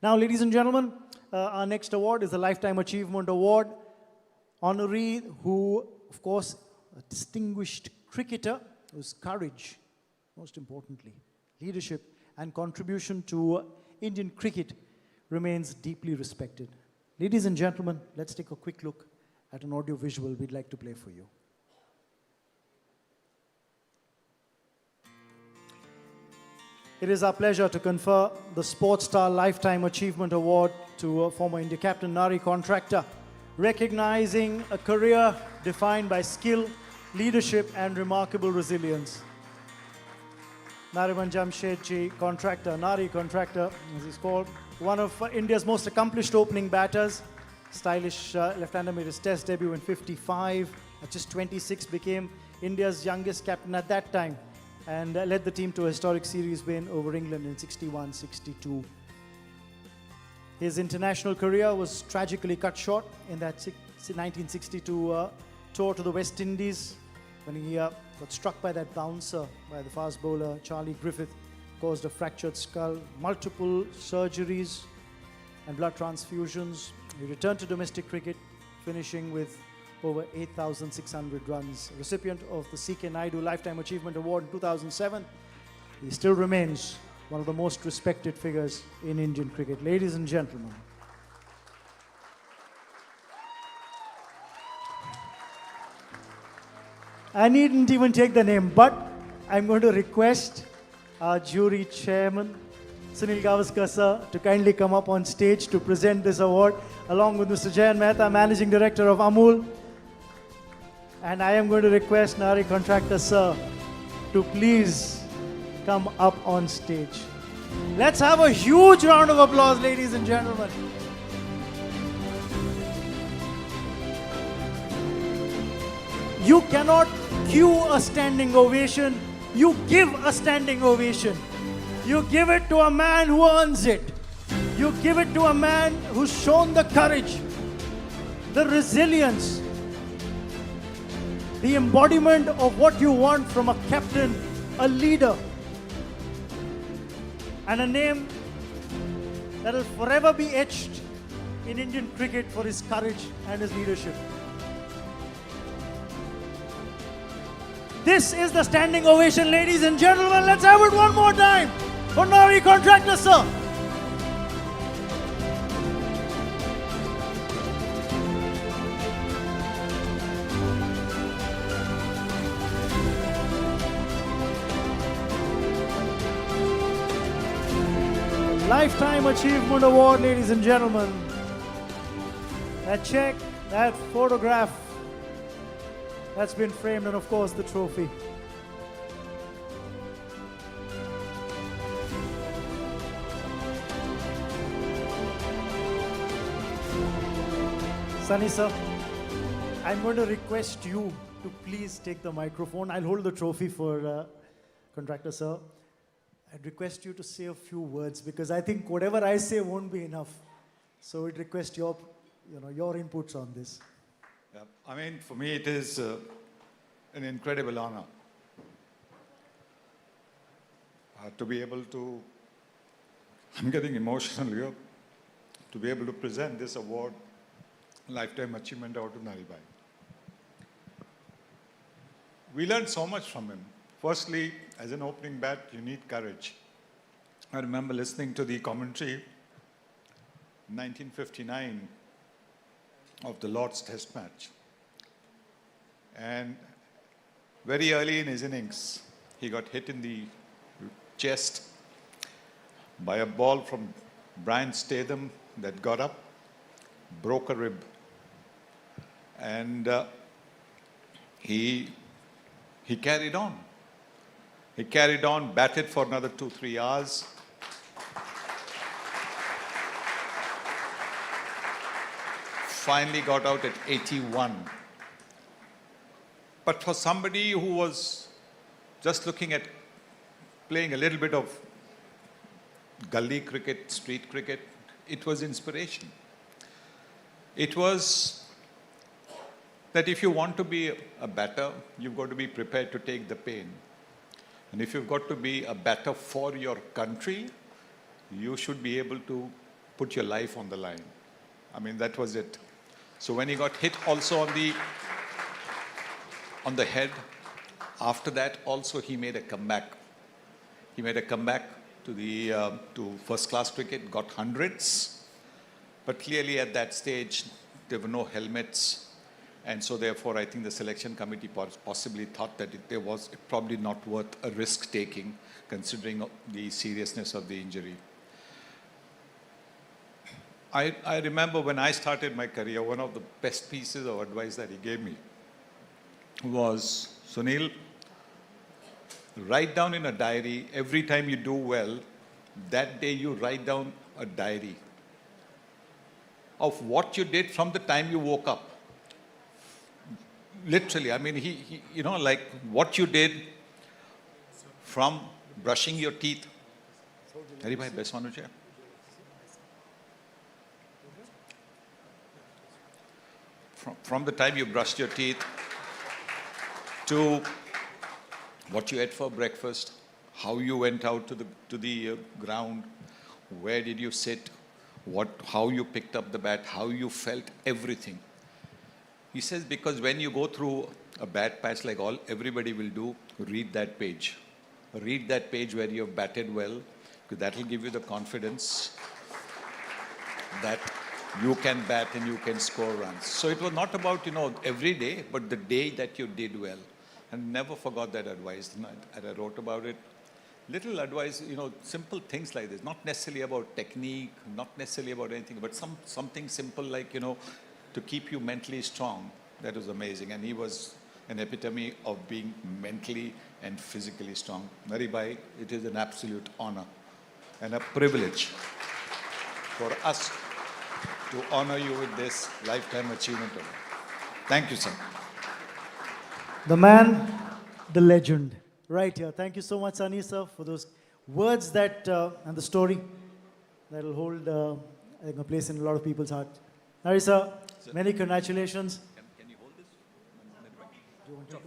Now, ladies and gentlemen, our next award is the Lifetime Achievement Award. Honoree who, of course, a distinguished cricketer whose courage, most importantly, leadership and contribution to Indian cricket remains deeply respected. Ladies and gentlemen, let's take a quick look at an audio visual we'd like to play for you. It is our pleasure to confer the Sportstar Lifetime Achievement Award to former India captain Nari Contractor, recognizing a career defined by skill, leadership and remarkable resilience. Nariman Jamshedji Contractor, Nari Contractor as he's called, one of India's most accomplished opening batters, stylish left-hander, made his test debut in '55, at just 26 became India's youngest captain at that time, and led the team to a historic series win over England in '61-62. His international career was tragically cut short in that 1962 tour to the West Indies, when he got struck by that bouncer by the fast bowler Charlie Griffith, caused a fractured skull, multiple surgeries and blood transfusions. He returned to domestic cricket, finishing with over 8,600 runs. Recipient of the C.K. Naidu Lifetime Achievement Award in 2007, he still remains one of the most respected figures in Indian cricket. Ladies and gentlemen, I needn't even take the name, but I'm going to request our jury chairman, Sunil Gavaskar sir, to kindly come up on stage to present this award, along with Mr. Jayan Mehta, Managing Director of Amul. And I am going to request Nari Contractor sir to please come up on stage. Let's have a huge round of applause, ladies and gentlemen. You cannot cue a standing ovation, you give a standing ovation. You give it to a man who earns it. You give it to a man who's shown the courage, the resilience, the embodiment of what you want from a captain, a leader, and a name that will forever be etched in Indian cricket for his courage and his leadership. This is the standing ovation, ladies and gentlemen. Let's have it one more time for Nari Contractor, sir. Lifetime Achievement Award, ladies and gentlemen. That check, that photograph, that's been framed, and of course the trophy. Sunny sir, I'm going to request you to please take the microphone. I'll hold the trophy for Contractor sir. I'd request you to say a few words, because I think whatever I say won't be enough. So I'd request your inputs on this. Yeah, I mean, for me, it is an incredible honor to be able to, I'm getting emotional here, to be able to present this award, Lifetime Achievement Award to Nari Bhai. We learned so much from him. Firstly, as an opening bat, you need courage. I remember listening to the commentary in 1959 of the Lord's Test match. And very early in his innings, he got hit in the chest by a ball from Brian Statham that got up, broke a rib. And he carried on. He carried on, batted for another 2-3 hours. Finally got out at 81. But for somebody who was just looking at playing a little bit of gully cricket, street cricket, it was inspiration. It was that if you want to be a batter, you've got to be prepared to take the pain. And if you've got to be a batter for your country, you should be able to put your life on the line. I mean, that was it. So when he got hit also on the head, after that also he made a comeback. He made a comeback to first class cricket, got hundreds, but clearly at that stage there were no helmets, and so therefore I think the selection committee possibly thought that it was probably not worth a risk taking considering the seriousness of the injury. I remember when I started my career, one of the best pieces of advice that he gave me was, Sunil, write down in a diary every time you do well, that day you write down a diary of what you did from the time you woke up. Literally, I mean, he like what you did from brushing your teeth. Hari bhai, best one chair. From the time you brushed your teeth to what you ate for breakfast, how you went out to the ground, where did you sit, how you picked up the bat, how you felt, everything. He says, because when you go through a bad patch like everybody will do, read that page. Read that page where you've batted well, because that will give you the confidence that you can bat and you can score runs. So it was not about, every day, but the day that you did well. And never forgot that advice. And I wrote about it. Little advice, simple things like this. Not necessarily about technique, not necessarily about anything, but something simple like, to keep you mentally strong. That was amazing. And he was an epitome of being mentally and physically strong. Nari bhai, it is an absolute honor and a privilege for us to honor you with this lifetime achievement award. Thank you, sir. The man, the legend, right here. Thank you so much, Sunny, sir, for those words that and the story that will hold I think a place in a lot of people's hearts. Nari, sir, many congratulations. Can you hold this? Do you want to?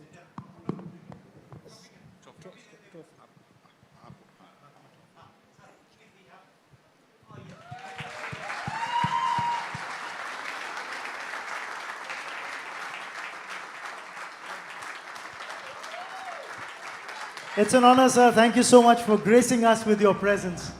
It's an honor, sir. Thank you so much for gracing us with your presence.